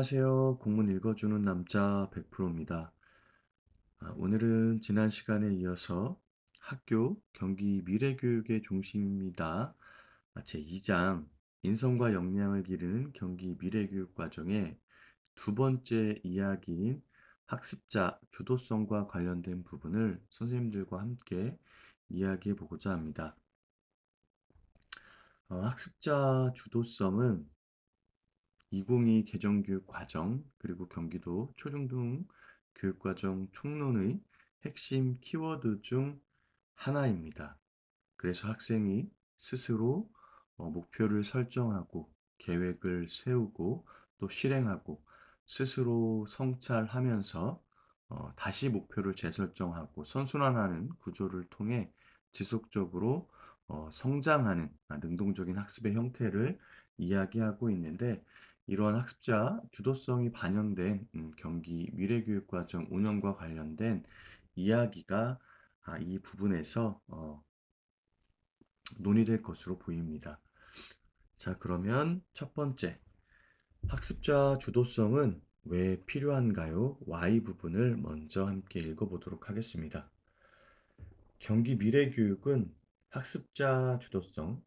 안녕하세요. 공문 읽어주는 남자 100%입니다. 오늘은 지난 시간에 이어서 학교 경기 미래교육의 중심이다. 제2장 인성과 역량을 기르는 경기 미래교육 과정의 두 번째 이야기인 학습자 주도성과 관련된 부분을 선생님들과 함께 이야기해 보고자 합니다. 학습자 주도성은 2022 개정교육 과정 그리고 경기도 초중등 교육과정 총론의 핵심 키워드 중 하나입니다. 그래서 학생이 스스로 목표를 설정하고 계획을 세우고 또 실행하고 스스로 성찰하면서 다시 목표를 재설정하고 선순환하는 구조를 통해 지속적으로 성장하는 능동적인 학습의 형태를 이야기하고 있는데, 이러한 학습자 주도성이 반영된 경기 미래교육과정 운영과 관련된 이야기가 이 부분에서 논의될 것으로 보입니다. 자, 그러면 첫 번째, 학습자 주도성은 왜 필요한가요? Y 부분을 먼저 함께 읽어보도록 하겠습니다. 경기 미래교육은 학습자 주도성,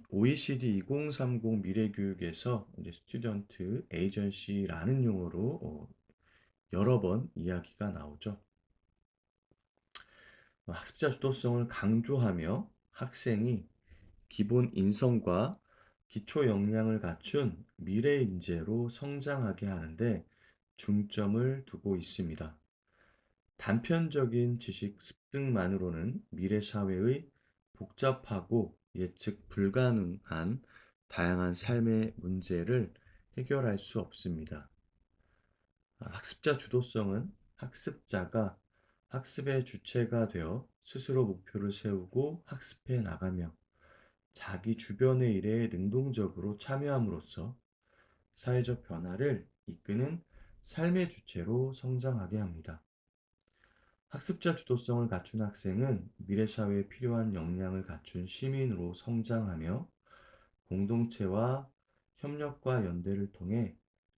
OECD 2030 미래교육에서 이제 스튜던트 에이전시라는 용어로 여러 번 이야기가 나오죠. 학습자 주도성을 강조하며 학생이 기본 인성과 기초 역량을 갖춘 미래 인재로 성장하게 하는데 중점을 두고 있습니다. 단편적인 지식 습득만으로는 미래 사회의 복잡하고 예측 불가능한 다양한 삶의 문제를 해결할 수 없습니다. 학습자 주도성은 학습자가 학습의 주체가 되어 스스로 목표를 세우고 학습해 나가며 자기 주변의 일에 능동적으로 참여함으로써 사회적 변화를 이끄는 삶의 주체로 성장하게 합니다. 학습자 주도성을 갖춘 학생은 미래 사회에 필요한 역량을 갖춘 시민으로 성장하며 공동체와 협력과 연대를 통해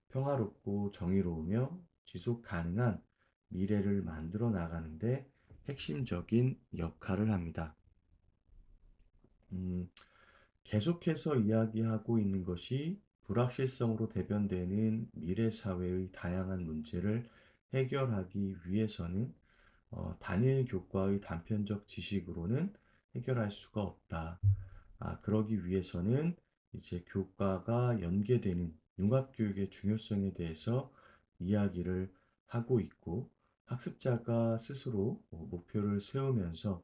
평화롭고 정의로우며 지속 가능한 미래를 만들어 나가는데 핵심적인 역할을 합니다. 음, 계속해서 이야기하고 있는 것이 불확실성으로 대변되는 미래 사회의 다양한 문제를 해결하기 위해서는 단일 교과의 단편적 지식으로는 해결할 수가 없다. 그러기 위해서는 이제 교과가 연계되는 융합교육의 중요성에 대해서 이야기를 하고 있고, 학습자가 스스로 목표를 세우면서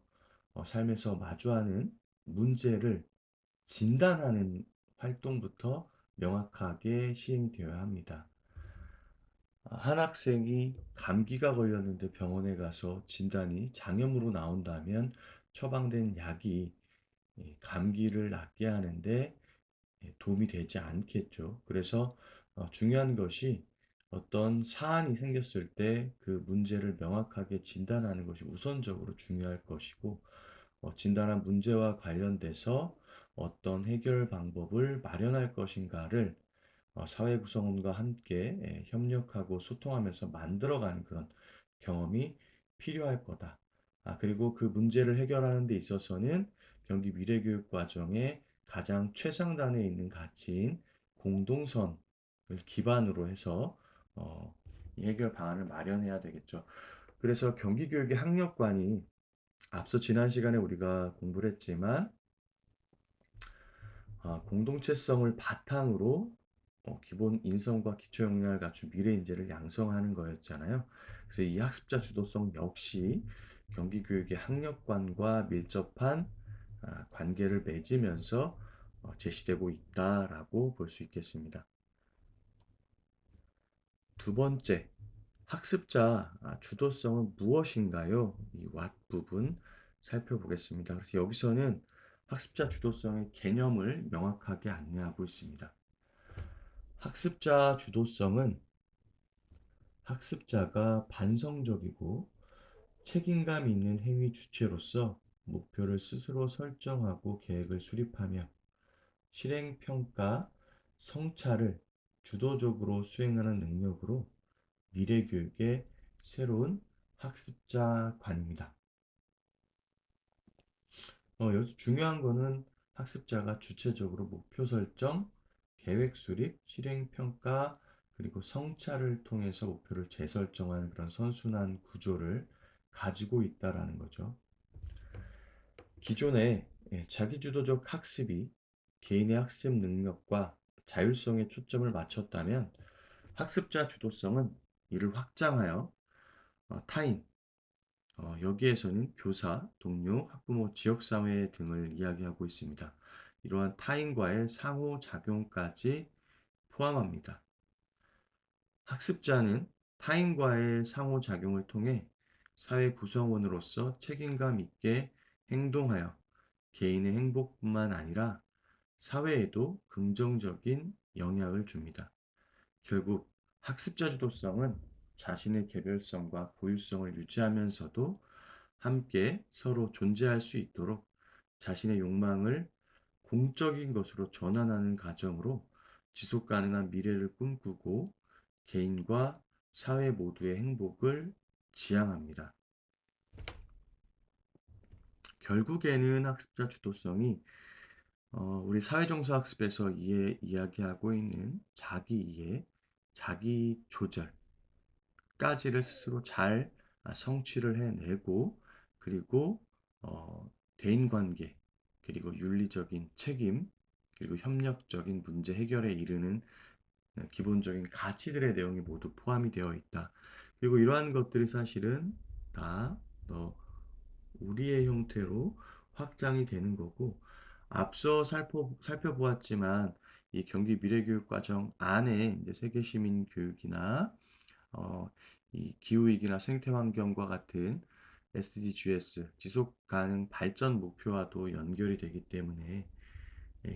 삶에서 마주하는 문제를 진단하는 활동부터 명확하게 시행되어야 합니다. 한 학생이 감기가 걸렸는데 병원에 가서 진단이 장염으로 나온다면 처방된 약이 감기를 낫게 하는데 도움이 되지 않겠죠. 그래서 중요한 것이 어떤 사안이 생겼을 때 그 문제를 명확하게 진단하는 것이 우선적으로 중요할 것이고, 진단한 문제와 관련돼서 어떤 해결 방법을 마련할 것인가를 사회 구성원과 함께 협력하고 소통하면서 만들어가는 그런 경험이 필요할 거다. 그리고 그 문제를 해결하는 데 있어서는 경기 미래교육 과정의 가장 최상단에 있는 가치인 공동선을 기반으로 해서 이 해결 방안을 마련해야 되겠죠. 그래서 경기교육의 학력관이 앞서 지난 시간에 우리가 공부를 했지만 공동체성을 바탕으로 기본 인성과 기초 역량을 갖춘 미래 인재를 양성하는 거였잖아요. 그래서 이 학습자 주도성 역시 경기 교육의 학력관과 밀접한 관계를 맺으면서 제시되고 있다라고 볼 수 있겠습니다. 두 번째, 학습자 주도성은 무엇인가요? 이 what 부분 살펴보겠습니다. 그래서 여기서는 학습자 주도성의 개념을 명확하게 안내하고 있습니다. 학습자 주도성은 학습자가 반성적이고 책임감 있는 행위 주체로서 목표를 스스로 설정하고 계획을 수립하며 실행 평가, 성찰을 주도적으로 수행하는 능력으로 미래 교육의 새로운 학습자관입니다. 여기서 중요한 거는 학습자가 주체적으로 목표 설정, 계획 수립, 실행 평가, 그리고 성찰을 통해서 목표를 재설정하는 그런 선순환 구조를 가지고 있다라는 거죠. 기존의 자기주도적 학습이 개인의 학습 능력과 자율성에 초점을 맞췄다면 학습자 주도성은 이를 확장하여 타인, 여기에서는 교사, 동료, 학부모, 지역사회 등을 이야기하고 있습니다. 이러한 타인과의 상호작용까지 포함합니다. 학습자는 타인과의 상호작용을 통해 사회 구성원으로서 책임감 있게 행동하여 개인의 행복뿐만 아니라 사회에도 긍정적인 영향을 줍니다. 결국 학습자 주도성은 자신의 개별성과 고유성을 유지하면서도 함께 서로 존재할 수 있도록 자신의 욕망을 공적인 것으로 전환하는 과정으로 지속 가능한 미래를 꿈꾸고 개인과 사회 모두의 행복을 지향합니다. 결국에는 학습자 주도성이 우리 사회정서학습에서 이야기하고 있는 자기 이해, 자기 조절까지를 스스로 잘 성취를 해내고 그리고 대인관계 그리고 윤리적인 책임 그리고 협력적인 문제 해결에 이르는 기본적인 가치들의 내용이 모두 포함이 되어 있다. 그리고 이러한 것들이 사실은 다 우리의 형태로 확장이 되는 거고 앞서 살펴보았지만 이 경기 미래교육과정 안에 이제 세계시민교육이나 어, 이 기후위기나 생태환경과 같은 SDGs 지속가능 발전 목표와도 연결이 되기 때문에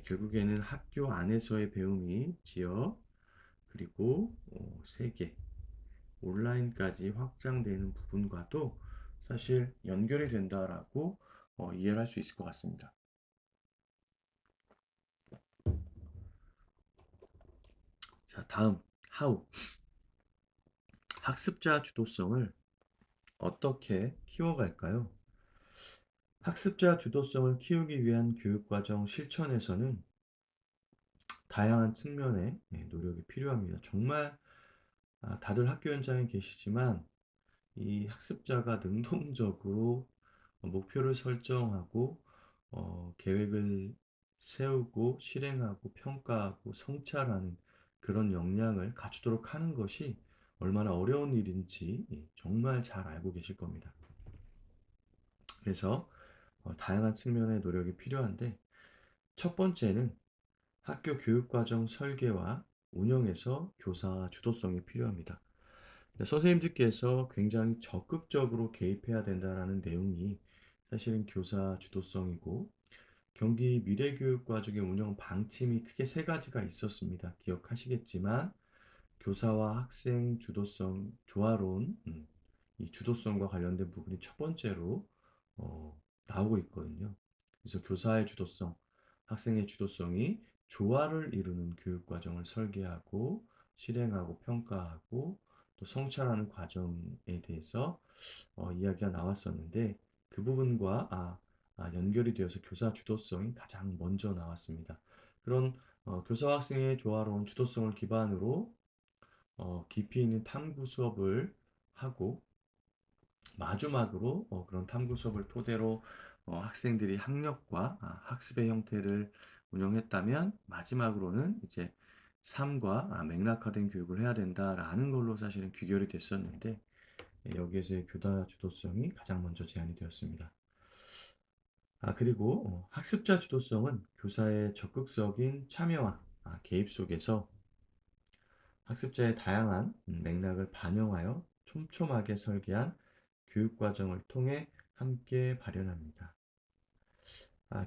결국에는 학교 안에서의 배움이 지역 그리고 세계 온라인까지 확장되는 부분과도 사실 연결이 된다라고 이해를 할 수 있을 것 같습니다. 자, 다음 how 학습자 주도성을 어떻게 키워갈까요? 학습자 주도성을 키우기 위한 교육과정 실천에서는 다양한 측면의 노력이 필요합니다. 정말 다들 학교 현장에 계시지만 이 학습자가 능동적으로 목표를 설정하고 계획을 세우고 실행하고 평가하고 성찰하는 그런 역량을 갖추도록 하는 것이 얼마나 어려운 일인지 정말 잘 알고 계실 겁니다. 그래서 다양한 측면의 노력이 필요한데 첫 번째는 학교 교육과정 설계와 운영에서 교사 주도성이 필요합니다. 선생님들께서 굉장히 적극적으로 개입해야 된다라는 내용이 사실은 교사 주도성이고 경기 미래교육과정의 운영 방침이 크게 세 가지가 있었습니다. 기억하시겠지만 교사와 학생 주도성 조화로운 이 주도성과 관련된 부분이 첫 번째로 나오고 있거든요. 그래서 교사의 주도성, 학생의 주도성이 조화를 이루는 교육과정을 설계하고 실행하고 평가하고 또 성찰하는 과정에 대해서 이야기가 나왔었는데 그 부분과 연결이 되어서 교사 주도성이 가장 먼저 나왔습니다. 그런 교사와 학생의 조화로운 주도성을 기반으로 깊이 있는 탐구 수업을 하고 마지막으로 그런 탐구 수업을 토대로 학생들이 학력과 학습의 형태를 운영했다면 마지막으로는 이제 삶과 맥락화된 교육을 해야 된다라는 걸로 사실은 귀결이 됐었는데 여기에서의 교사 주도성이 가장 먼저 제안이 되었습니다. 그리고 학습자 주도성은 교사의 적극적인 참여와 개입 속에서 학습자의 다양한 맥락을 반영하여 촘촘하게 설계한 교육과정을 통해 함께 발현합니다.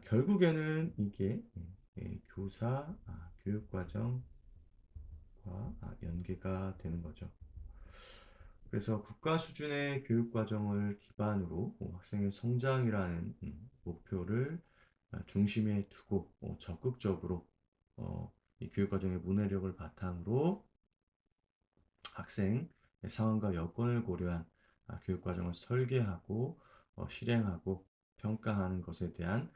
결국에는 이게 교사 교육과정과 연계가 되는 거죠. 그래서 국가 수준의 교육과정을 기반으로 학생의 성장이라는 목표를 중심에 두고 적극적으로 이 교육과정의 문해력을 바탕으로 학생 상황과 여건을 고려한 교육과정을 설계하고 실행하고 평가하는 것에 대한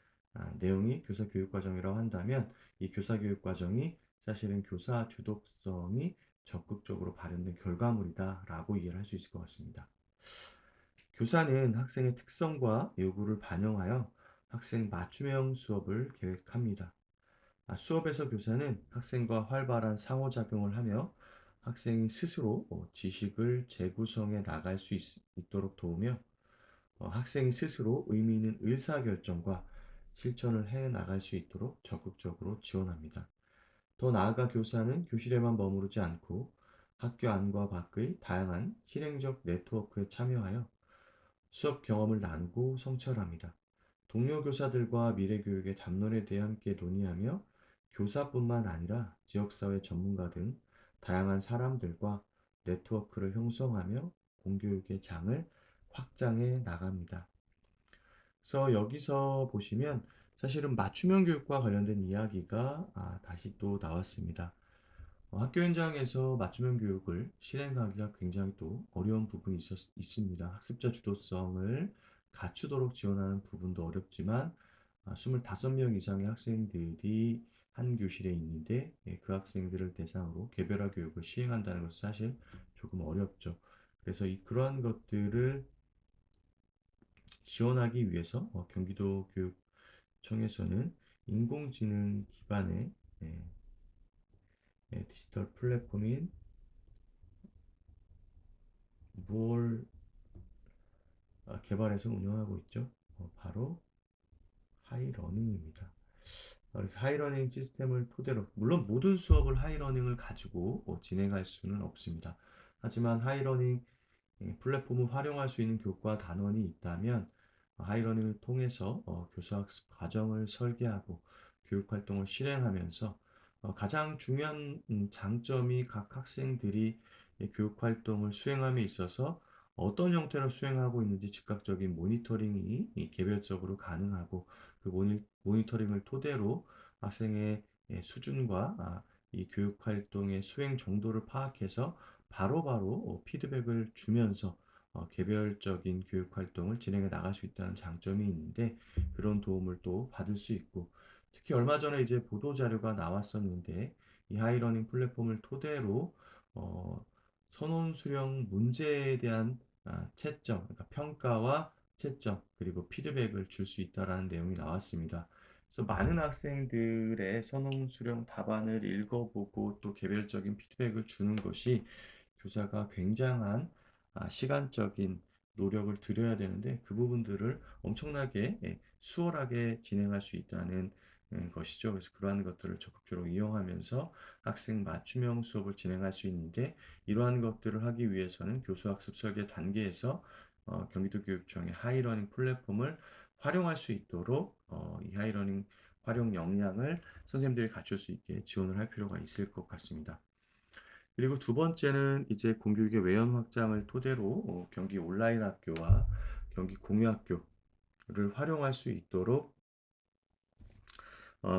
내용이 교사 교육과정이라고 한다면, 이 교사 교육과정이 사실은 교사 주도성이 적극적으로 발현된 결과물이다라고 이해를 할 수 있을 것 같습니다. 교사는 학생의 특성과 요구를 반영하여 학생 맞춤형 수업을 계획합니다. 수업에서 교사는 학생과 활발한 상호작용을 하며 학생이 스스로 지식을 재구성해 나갈 수 있도록 도우며, 학생이 스스로 의미 있는 의사결정과 실천을 해 나갈 수 있도록 적극적으로 지원합니다. 더 나아가 교사는 교실에만 머무르지 않고 학교 안과 밖의 다양한 실행적 네트워크에 참여하여 수업 경험을 나누고 성찰합니다. 동료 교사들과 미래교육의 담론에 대해 함께 논의하며 교사뿐만 아니라 지역사회 전문가 등 다양한 사람들과 네트워크를 형성하며 공교육의 장을 확장해 나갑니다. 그래서 여기서 보시면 사실은 맞춤형 교육과 관련된 이야기가 다시 또 나왔습니다. 학교 현장에서 맞춤형 교육을 실행하기가 굉장히 또 어려운 부분이 있습니다. 학습자 주도성을 갖추도록 지원하는 부분도 어렵지만 25명 이상의 학생들이 한 교실에 있는데, 그 학생들을 대상으로 개별화 교육을 시행한다는 것은 사실 조금 어렵죠. 그래서 그러한 것들을 지원하기 위해서 경기도 교육청에서는 인공지능 기반의 예, 디지털 플랫폼인 무얼 개발해서 운영하고 있죠. 바로 하이러닝입니다. 그래서 하이러닝 시스템을 토대로, 물론 모든 수업을 하이러닝을 가지고 진행할 수는 없습니다. 하지만 하이러닝 플랫폼을 활용할 수 있는 교과 단원이 있다면 하이러닝을 통해서 교수학습 과정을 설계하고 교육활동을 실행하면서 가장 중요한 장점이 각 학생들이 교육활동을 수행함에 있어서 어떤 형태로 수행하고 있는지 즉각적인 모니터링이 개별적으로 가능하고, 그 모니터링을 토대로 학생의 수준과 이 교육활동의 수행 정도를 파악해서 바로바로 피드백을 주면서 개별적인 교육 활동을 진행해 나갈 수 있다는 장점이 있는데, 그런 도움을 또 받을 수 있고, 특히 얼마 전에 이제 보도 자료가 나왔었는데, 이 하이러닝 플랫폼을 토대로 어, 선원 수령 문제에 대한 채점, 그러니까 평가와 채점, 그리고 피드백을 줄 수 있다라는 내용이 나왔습니다. 그래서 많은 학생들의 선원 수령 답안을 읽어보고 또 개별적인 피드백을 주는 것이 교사가 굉장한 시간적인 노력을 들여야 되는데, 그 부분들을 엄청나게 수월하게 진행할 수 있다는 것이죠. 그래서 그러한 것들을 적극적으로 이용하면서 학생 맞춤형 수업을 진행할 수 있는데, 이러한 것들을 하기 위해서는 교수학습 설계 단계에서 경기도 교육청의 하이러닝 플랫폼을 활용할 수 있도록 이 하이러닝 활용 역량을 선생님들이 갖출 수 있게 지원을 할 필요가 있을 것 같습니다. 그리고 두 번째는 이제 공교육의 외연 확장을 토대로 경기 온라인 학교와 경기 공유 학교를 활용할 수 있도록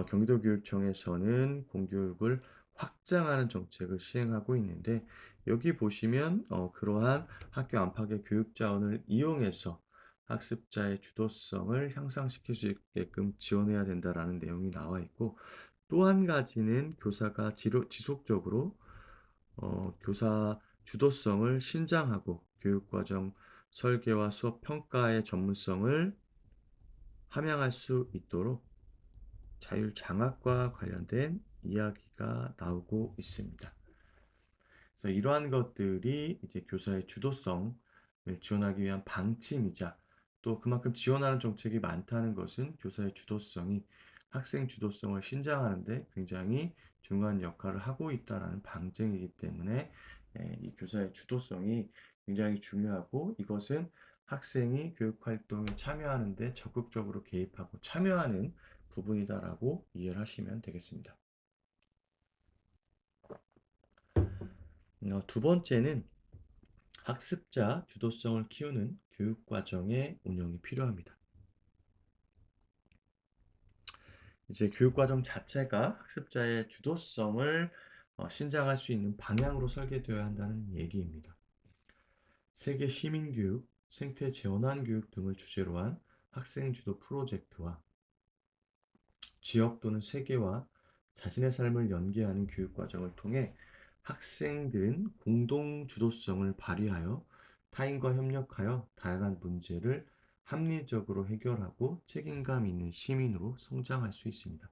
경기도 교육청에서는 공교육을 확장하는 정책을 시행하고 있는데, 여기 보시면 그러한 학교 안팎의 교육 자원을 이용해서 학습자의 주도성을 향상시킬 수 있게끔 지원해야 된다라는 내용이 나와 있고, 또 한 가지는 교사가 지속적으로 교사 주도성을 신장하고 교육과정 설계와 수업 평가의 전문성을 함양할 수 있도록 자율 장학과 관련된 이야기가 나오고 있습니다. 그래서 이러한 것들이 이제 교사의 주도성을 지원하기 위한 방침이자, 또 그만큼 지원하는 정책이 많다는 것은 교사의 주도성이 학생 주도성을 신장하는데 굉장히 중요한 역할을 하고 있다는 방증이기 때문에 이 교사의 주도성이 굉장히 중요하고, 이것은 학생이 교육활동에 참여하는데 적극적으로 개입하고 참여하는 부분이다라고 이해를 하시면 되겠습니다. 두 번째는 학습자 주도성을 키우는 교육과정의 운영이 필요합니다. 이제 교육과정 자체가 학습자의 주도성을 신장할 수 있는 방향으로 설계되어야 한다는 얘기입니다. 세계 시민교육, 생태 재원환 교육 등을 주제로 한 학생 주도 프로젝트와 지역 또는 세계와 자신의 삶을 연계하는 교육 과정을 통해 학생들은 공동 주도성을 발휘하여 타인과 협력하여 다양한 문제를 합리적으로 해결하고 책임감 있는 시민으로 성장할 수 있습니다.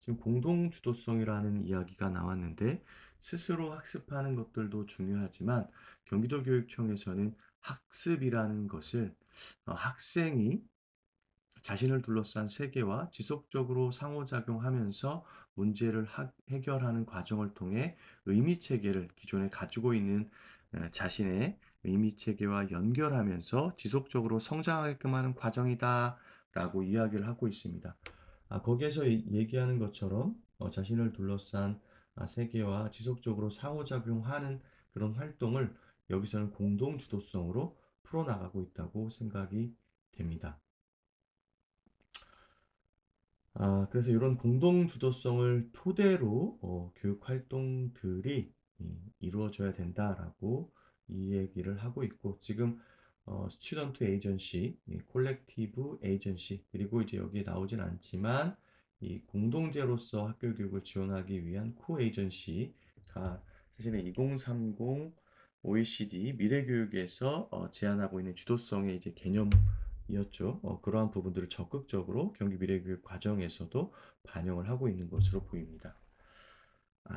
지금 공동 주도성이라는 이야기가 나왔는데 스스로 학습하는 것들도 중요하지만 경기도교육청에서는 학습이라는 것을 학생이 자신을 둘러싼 세계와 지속적으로 상호작용하면서 문제를 해결하는 과정을 통해 의미 체계를 기존에 가지고 있는 자신의 의미 체계와 연결하면서 지속적으로 성장하게끔 하는 과정이다라고 이야기를 하고 있습니다. 거기에서 얘기하는 것처럼 자신을 둘러싼 세계와 지속적으로 상호작용하는 그런 활동을 여기서는 공동 주도성으로 풀어나가고 있다고 생각이 됩니다. 그래서 이런 공동 주도성을 토대로 교육 활동들이 이루어져야 된다라고 이 얘기를 하고 있고 지금 스튜던트 에이전시, 콜렉티브 에이전시 그리고 이제 여기에 나오진 않지만 이 공동체로서 학교 교육을 지원하기 위한 코 에이전시가 사실은 2030 OECD 미래 교육에서 제안하고 있는 주도성의 이제 개념 이었죠. 그러한 부분들을 적극적으로 경기 미래교육 과정에서도 반영을 하고 있는 것으로 보입니다.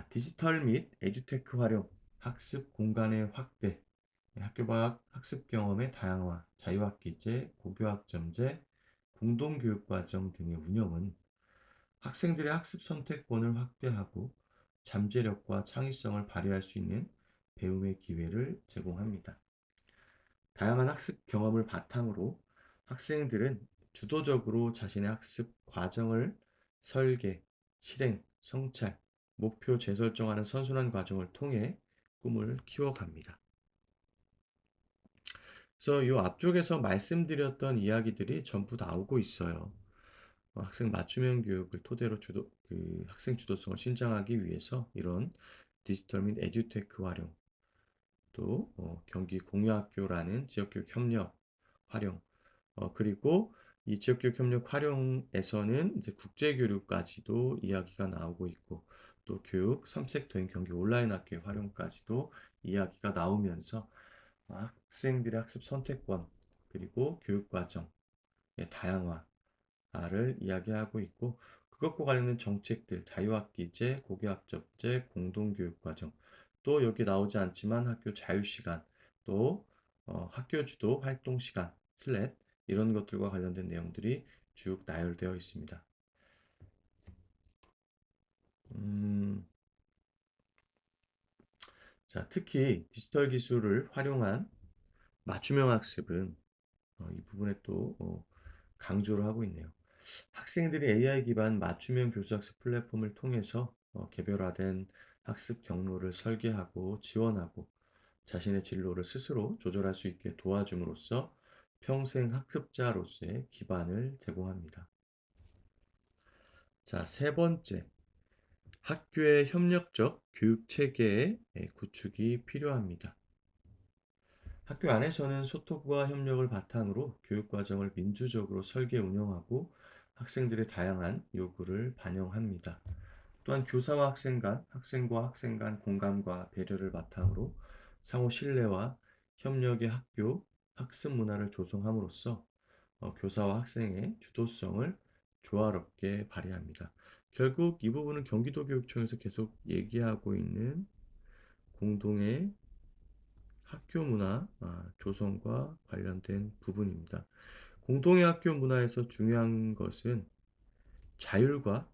디지털 및 에듀테크 활용, 학습 공간의 확대, 학교 밖 학습 경험의 다양화, 자유학기제, 고교학점제, 공동교육과정 등의 운영은 학생들의 학습 선택권을 확대하고 잠재력과 창의성을 발휘할 수 있는 배움의 기회를 제공합니다. 다양한 학습 경험을 바탕으로 학생들은 주도적으로 자신의 학습 과정을 설계, 실행, 성찰, 목표 재설정하는 선순환 과정을 통해 꿈을 키워갑니다. 그래서 이 앞쪽에서 말씀드렸던 이야기들이 전부 나오고 있어요. 학생 맞춤형 교육을 토대로 학생 주도성을 신장하기 위해서 이런 디지털 및 에듀테크 활용, 또 경기 공유학교라는 지역교육 협력 활용, 그리고 이 지역교육 협력 활용에서는 이제 국제교류까지도 이야기가 나오고 있고 또 교육 3섹터인 경기 온라인 학교의 활용까지도 이야기가 나오면서 학생들의 학습 선택권 그리고 교육과정의 다양화를 이야기하고 있고 그것과 관련된 정책들, 자유학기제, 고교학점제, 공동교육과정 또 여기 나오지 않지만 학교 자유시간 또 학교 주도 활동시간, 슬랫 이런 것들과 관련된 내용들이 쭉 나열되어 있습니다. 음, 자, 특히 디지털 기술을 활용한 맞춤형 학습은 이 부분에 또 강조를 하고 있네요. 학생들이 AI 기반 맞춤형 교수학습 플랫폼을 통해서 개별화된 학습 경로를 설계하고 지원하고 자신의 진로를 스스로 조절할 수 있게 도와줌으로써 평생 학습자로서의 기반을 제공합니다. 자, 세 번째, 학교의 협력적 교육 체계의 구축이 필요합니다. 학교 안에서는 소통과 협력을 바탕으로 교육 과정을 민주적으로 설계 운영하고 학생들의 다양한 요구를 반영합니다. 또한 교사와 학생과 학생 간 공감과 배려를 바탕으로 상호 신뢰와 협력의 학교 학습 문화를 조성함으로써 교사와 학생의 주도성을 조화롭게 발휘합니다. 결국 이 부분은 경기도교육청에서 계속 얘기하고 있는 공동의 학교 문화 조성과 관련된 부분입니다. 공동의 학교 문화에서 중요한 것은 자율과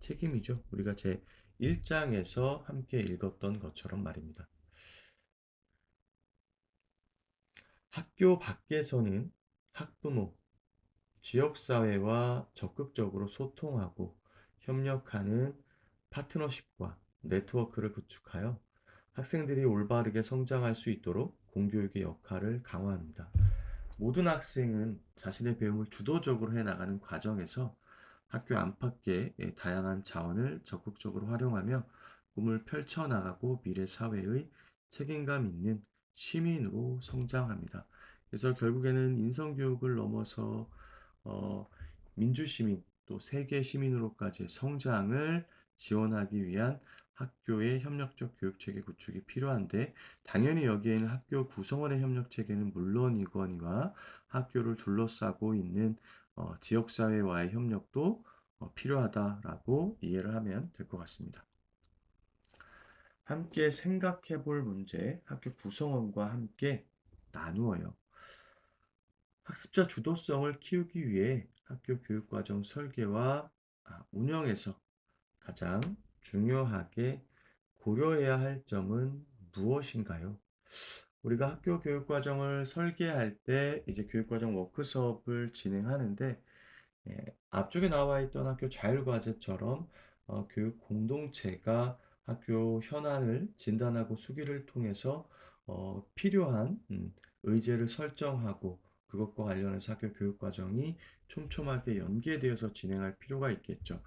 책임이죠. 우리가 제 1장에서 함께 읽었던 것처럼 말입니다. 학교 밖에서는 학부모, 지역사회와 적극적으로 소통하고 협력하는 파트너십과 네트워크를 구축하여 학생들이 올바르게 성장할 수 있도록 공교육의 역할을 강화합니다. 모든 학생은 자신의 배움을 주도적으로 해나가는 과정에서 학교 안팎의 다양한 자원을 적극적으로 활용하며 꿈을 펼쳐나가고 미래 사회의 책임감 있는 시민으로 성장합니다. 그래서 결국에는 인성교육을 넘어서 어, 민주시민 또 세계 시민으로까지의 성장을 지원하기 위한 학교의 협력적 교육체계 구축이 필요한데 당연히 여기에는 학교 구성원의 협력체계는 물론이거니와 학교를 둘러싸고 있는 지역사회와의 협력도 필요하다라고 이해를 하면 될 것 같습니다. 함께 생각해 볼 문제, 학교 구성원과 함께 나누어요. 학습자 주도성을 키우기 위해 학교 교육과정 설계와 운영에서 가장 중요하게 고려해야 할 점은 무엇인가요? 우리가 학교 교육과정을 설계할 때 이제 교육과정 워크숍을 진행하는데 앞쪽에 나와 있던 학교 자율과제처럼 교육 공동체가 학교 현안을 진단하고 수기를 통해서 필요한 의제를 설정하고 그것과 관련해서 학교 교육과정이 촘촘하게 연계되어서 진행할 필요가 있겠죠.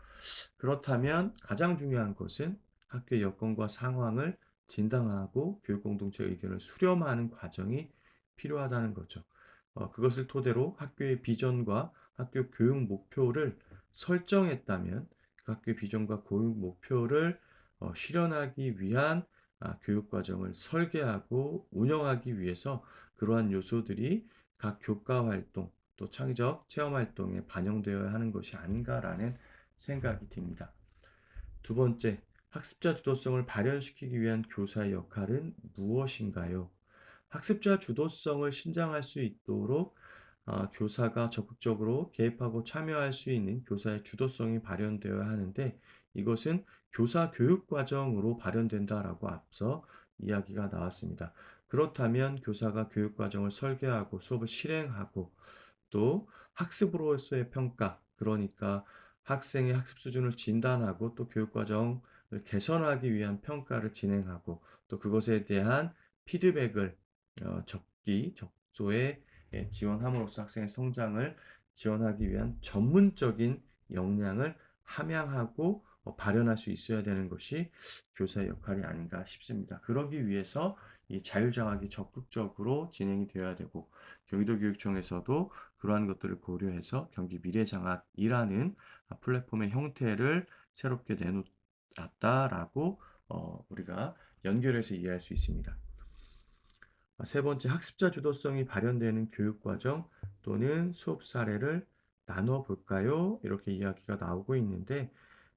그렇다면 가장 중요한 것은 학교의 여건과 상황을 진단하고 교육 공동체 의견을 수렴하는 과정이 필요하다는 거죠. 그것을 토대로 학교의 비전과 학교 교육 목표를 설정했다면 그 학교의 비전과 교육 목표를 실현하기 위한 교육 과정을 설계하고 운영하기 위해서 그러한 요소들이 각 교과 활동 또 창의적 체험 활동에 반영되어야 하는 것이 아닌가라는 생각이 듭니다. 두 번째, 학습자 주도성을 발현시키기 위한 교사의 역할은 무엇인가요? 학습자 주도성을 신장할 수 있도록 교사가 적극적으로 개입하고 참여할 수 있는 교사의 주도성이 발현되어야 하는데 이것은 교사 교육 과정으로 발현된다라고 앞서 이야기가 나왔습니다. 그렇다면 교사가 교육 과정을 설계하고 수업을 실행하고 또 학습으로서의 평가, 그러니까 학생의 학습 수준을 진단하고 또 교육 과정을 개선하기 위한 평가를 진행하고 또 그것에 대한 피드백을 적기, 적소에 지원함으로써 학생의 성장을 지원하기 위한 전문적인 역량을 함양하고 발현할 수 있어야 되는 것이 교사의 역할이 아닌가 싶습니다. 그러기 위해서 이 자율장학이 적극적으로 진행이 되어야 되고 경기도교육청에서도 그러한 것들을 고려해서 경기 미래장학이라는 플랫폼의 형태를 새롭게 내놓았다라고 우리가 연결해서 이해할 수 있습니다. 세 번째, 학습자 주도성이 발현되는 교육과정 또는 수업 사례를 나눠볼까요? 이렇게 이야기가 나오고 있는데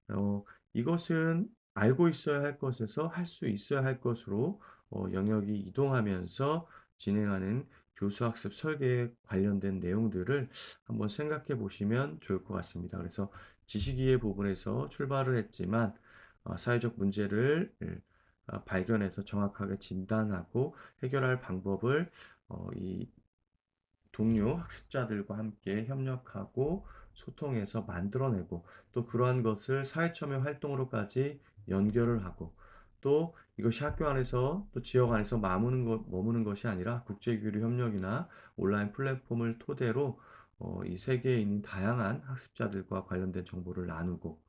어, 이것은 알고 있어야 할 것에서 할 수 있어야 할 것으로 영역이 이동하면서 진행하는 교수학습 설계에 관련된 내용들을 한번 생각해 보시면 좋을 것 같습니다. 그래서 지식이해 부분에서 출발을 했지만 사회적 문제를 발견해서 정확하게 진단하고 해결할 방법을 이 동료 학습자들과 함께 협력하고 소통해서 만들어내고 또 그러한 것을 사회참여 활동으로까지 연결을 하고 또 이것이 학교 안에서 또 지역 안에서 머무는 것이 아니라 국제교류 협력이나 온라인 플랫폼을 토대로 이 세계에 있는 다양한 학습자들과 관련된 정보를 나누고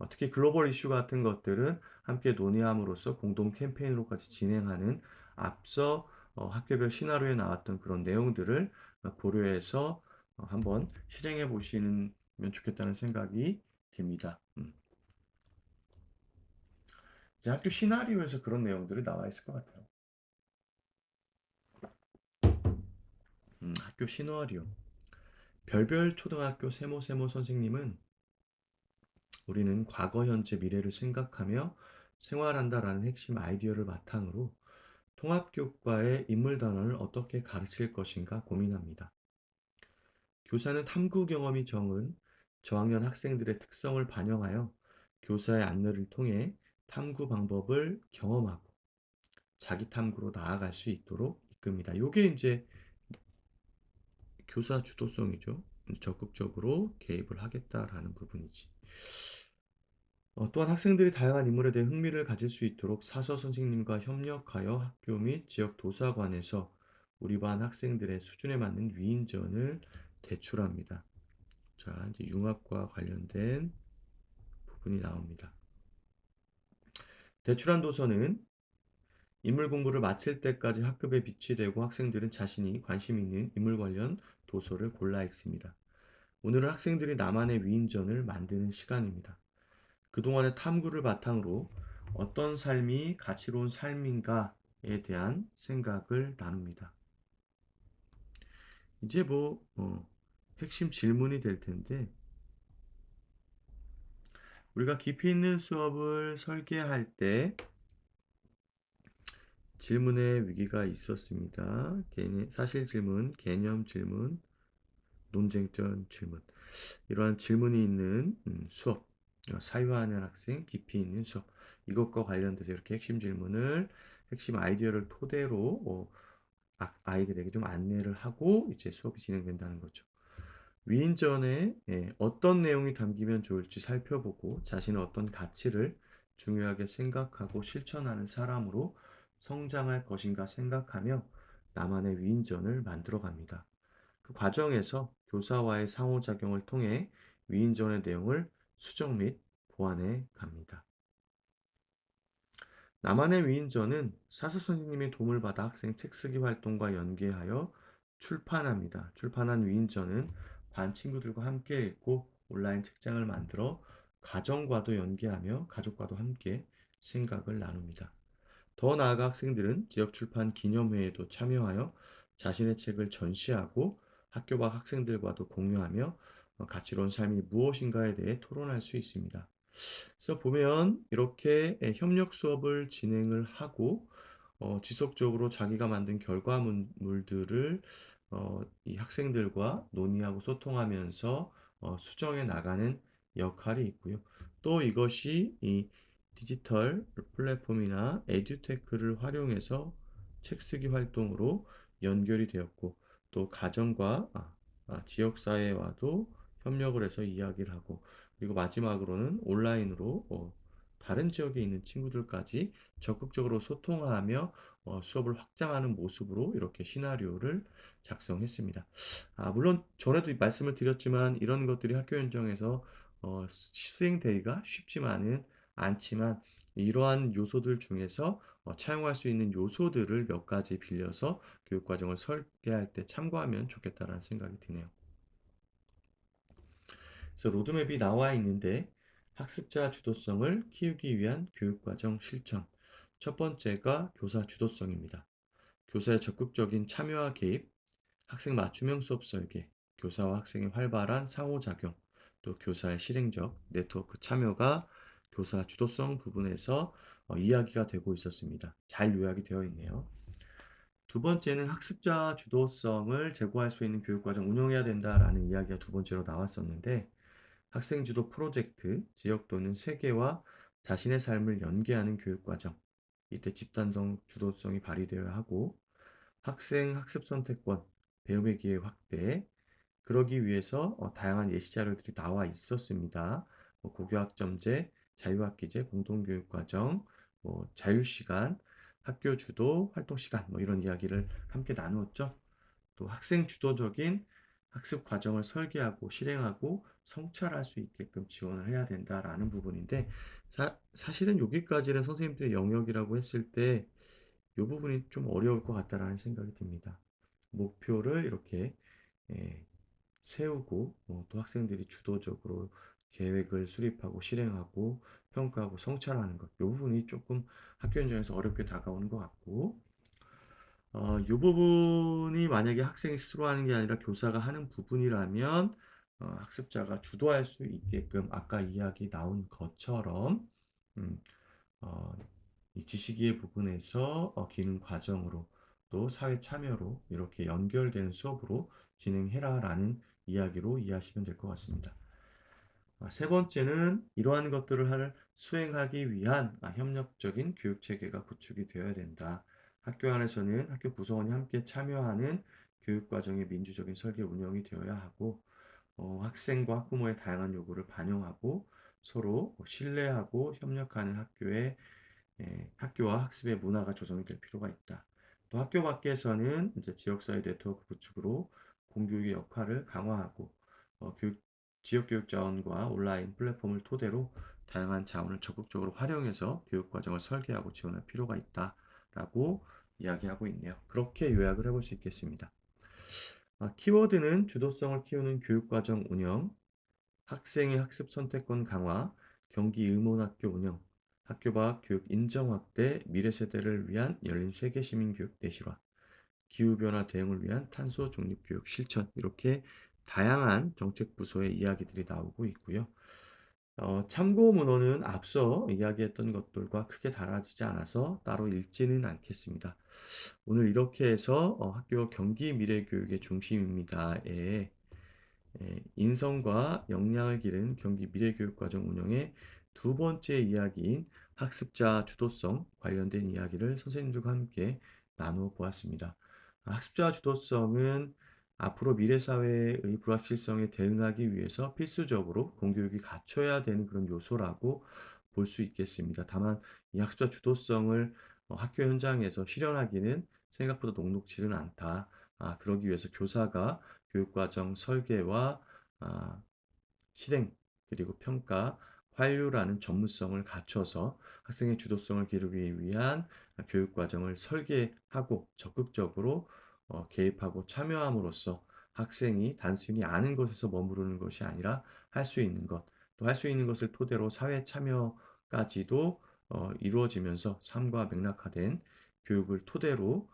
특히 글로벌 이슈 같은 것들은 함께 논의함으로써 공동 캠페인으로까지 진행하는 앞서 학교별 시나리오에 나왔던 그런 내용들을 고려해서 한번 실행해 보시면 좋겠다는 생각이 듭니다. 이제 학교 시나리오에서 그런 내용들이 나와 있을 것 같아요. 학교 시나리오. 별별 초등학교 세모세모 선생님은 우리는 과거, 현재, 미래를 생각하며 생활한다라는 핵심 아이디어를 바탕으로 통합교과의 인물 단원을 어떻게 가르칠 것인가 고민합니다. 교사는 탐구 경험이 적은 저학년 학생들의 특성을 반영하여 교사의 안내를 통해 탐구 방법을 경험하고 자기 탐구로 나아갈 수 있도록 이끕니다. 이게 이제 교사 주도성이죠. 적극적으로 개입을 하겠다라는 부분이지. 또한 학생들이 다양한 인물에 대해 흥미를 가질 수 있도록 사서 선생님과 협력하여 학교 및 지역 도서관에서 우리 반 학생들의 수준에 맞는 위인전을 제출합니다. 자, 이제 융합과 관련된 부분이 나옵니다. 대출한 도서는 인물 공부를 마칠 때까지 학급에 비치되고 학생들은 자신이 관심 있는 인물 관련 도서를 골라 읽습니다. 오늘은 학생들이 나만의 위인전을 만드는 시간입니다. 그동안의 탐구를 바탕으로 어떤 삶이 가치로운 삶인가에 대한 생각을 나눕니다. 이제 핵심 질문이 될 텐데, 우리가 깊이 있는 수업을 설계할 때 질문의 위기가 있었습니다. 사실 질문, 개념 질문, 논쟁점 질문. 이러한 질문이 있는 수업, 사유화하는 학생, 깊이 있는 수업. 이것과 관련돼서 이렇게 핵심 질문을, 핵심 아이디어를 토대로 아이들에게 좀 안내를 하고 이제 수업이 진행된다는 거죠. 위인전에 어떤 내용이 담기면 좋을지 살펴보고 자신은 어떤 가치를 중요하게 생각하고 실천하는 사람으로 성장할 것인가 생각하며 나만의 위인전을 만들어 갑니다. 그 과정에서 교사와의 상호작용을 통해 위인전의 내용을 수정 및 보완해 갑니다. 나만의 위인전은 사서 선생님의 도움을 받아 학생 책쓰기 활동과 연계하여 출판합니다. 출판한 위인전은 반 친구들과 함께 읽고 온라인 책장을 만들어 가정과도 연계하며 가족과도 함께 생각을 나눕니다. 더 나아가 학생들은 지역 출판 기념회에도 참여하여 자신의 책을 전시하고 학교 밖 학생들과도 공유하며 가치로운 삶이 무엇인가에 대해 토론할 수 있습니다. 그래서 보면 이렇게 협력 수업을 진행을 하고 지속적으로 자기가 만든 결과물들을 이 학생들과 논의하고 소통하면서 수정해 나가는 역할이 있고요. 또 이것이 이 디지털 플랫폼이나 에듀테크를 활용해서 책쓰기 활동으로 연결이 되었고 또 가정과 지역사회와도 협력을 해서 이야기를 하고 그리고 마지막으로는 온라인으로 다른 지역에 있는 친구들까지 적극적으로 소통하며 수업을 확장하는 모습으로 이렇게 시나리오를 작성했습니다. 물론 전에도 말씀을 드렸지만 이런 것들이 학교 현장에서 수행되기가 쉽지만은 않지만 이러한 요소들 중에서 차용할 수 있는 요소들을 몇 가지 빌려서 교육과정을 설계할 때 참고하면 좋겠다라는 생각이 드네요. 그래서 로드맵이 나와 있는데 학습자 주도성을 키우기 위한 교육과정 실천. 첫 번째가 교사 주도성입니다. 교사의 적극적인 참여와 개입, 학생 맞춤형 수업 설계, 교사와 학생의 활발한 상호작용, 또 교사의 실행적 네트워크 참여가 교사 주도성 부분에서 이야기가 되고 있었습니다. 잘 요약이 되어 있네요. 두 번째는 학습자 주도성을 제고할 수 있는 교육과정 운영해야 된다라는 이야기가 두 번째로 나왔었는데 학생 주도 프로젝트, 지역 또는 세계와 자신의 삶을 연계하는 교육과정. 이때 집단성 주도성이 발휘되어야 하고 학생 학습 선택권, 배움의 기회 확대. 그러기 위해서 다양한 예시 자료들이 나와 있었습니다. 고교학점제, 자유학기제, 공동교육과정, 자유시간, 학교 주도 활동시간 이런 이야기를 함께 나누었죠. 또 학생 주도적인 학습 과정을 설계하고 실행하고 성찰할 수 있게끔 지원을 해야 된다라는 부분인데 사실은 여기까지는 선생님들의 영역이라고 했을 때 이 부분이 좀 어려울 것 같다라는 생각이 듭니다. 목표를 이렇게 예, 세우고 또 학생들이 주도적으로 계획을 수립하고 실행하고 평가하고 성찰하는 것. 이 부분이 조금 학교 현장에서 어렵게 다가오는 것 같고 이 부분이 만약에 학생이 스스로 하는 게 아니라 교사가 하는 부분이라면 학습자가 주도할 수 있게끔 아까 이야기 나온 것처럼 음, 어, 이 지식의 부분에서 기능 과정으로 또 사회 참여로 이렇게 연결되는 수업으로 진행해라라는 이야기로 이해하시면 될 것 같습니다. 세 번째는 이러한 것들을 수행하기 위한 협력적인 교육 체계가 구축이 되어야 된다. 학교 안에서는 학교 구성원이 함께 참여하는 교육과정의 민주적인 설계 운영이 되어야 하고 학생과 학부모의 다양한 요구를 반영하고 서로 신뢰하고 협력하는 학교와 학습의 문화가 조성이 될 필요가 있다. 또 학교 밖에서는 이제 지역사회 네트워크 구축으로 공교육의 역할을 강화하고 교육 지역교육 자원과 온라인 플랫폼을 토대로 다양한 자원을 적극적으로 활용해서 교육 과정을 설계하고 지원할 필요가 있다라고 이야기하고 있네요. 그렇게 요약을 해볼 수 있겠습니다. 키워드는 주도성을 키우는 교육과정 운영, 학생의 학습 선택권 강화, 경기 의몬학교 운영, 학교 밖 교육 인정 확대, 미래 세대를 위한 열린 세계 시민 교육 내실화, 기후변화 대응을 위한 탄소 중립 교육 실천, 이렇게 다양한 정책 부서의 이야기들이 나오고 있고요. 참고 문헌은 앞서 이야기했던 것들과 크게 달라지지 않아서 따로 읽지는 않겠습니다. 오늘 이렇게 해서 학교 경기 미래 교육의 중심입니다에 인성과 역량을 기른 경기 미래교육과정 운영의 두 번째 이야기인 학습자 주도성 관련된 이야기를 선생님들과 함께 나누어 보았습니다. 학습자 주도성은 앞으로 미래 사회의 불확실성에 대응하기 위해서 필수적으로 공교육이 갖춰야 되는 그런 요소라고 볼 수 있겠습니다. 다만 이 학습자 주도성을 학교 현장에서 실현하기는 생각보다 녹록지는 않다. 그러기 위해서 교사가 교육과정 설계와 아, 실행 그리고 평가, 환류라는 전문성을 갖춰서 학생의 주도성을 기르기 위한 교육 과정을 설계하고 적극적으로 개입하고 참여함으로써 학생이 단순히 아는 것에서 머무르는 것이 아니라 할 수 있는 것, 또 할 수 있는 것을 토대로 사회 참여까지도 이루어지면서 삶과 맥락화된 교육을 토대로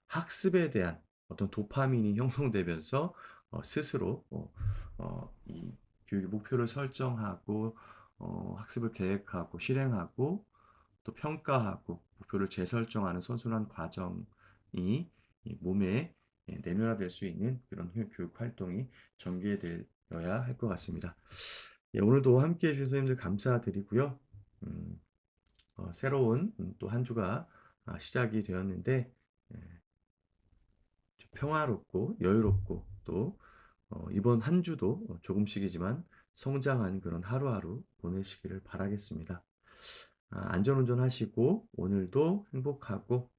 학습에 대한 어떤 도파민이 형성되면서 스스로 이 교육의 목표를 설정하고 학습을 계획하고 실행하고 또 평가하고 목표를 재설정하는 선순환 과정이 이 몸에 내면화될 수 있는 그런 교육 활동이 전개되어야 할 것 같습니다. 예, 오늘도 함께 해주신 선생님들 감사드리고요. 음, 새로운 또 한 주가 시작이 되었는데 예, 좀 평화롭고 여유롭고 또 이번 한 주도 조금씩이지만 성장한 그런 하루하루 보내시기를 바라겠습니다. 안전운전 하시고 오늘도 행복하고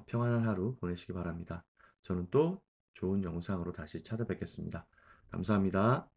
평안한 하루 보내시기 바랍니다. 저는 또 좋은 영상으로 다시 찾아뵙겠습니다. 감사합니다.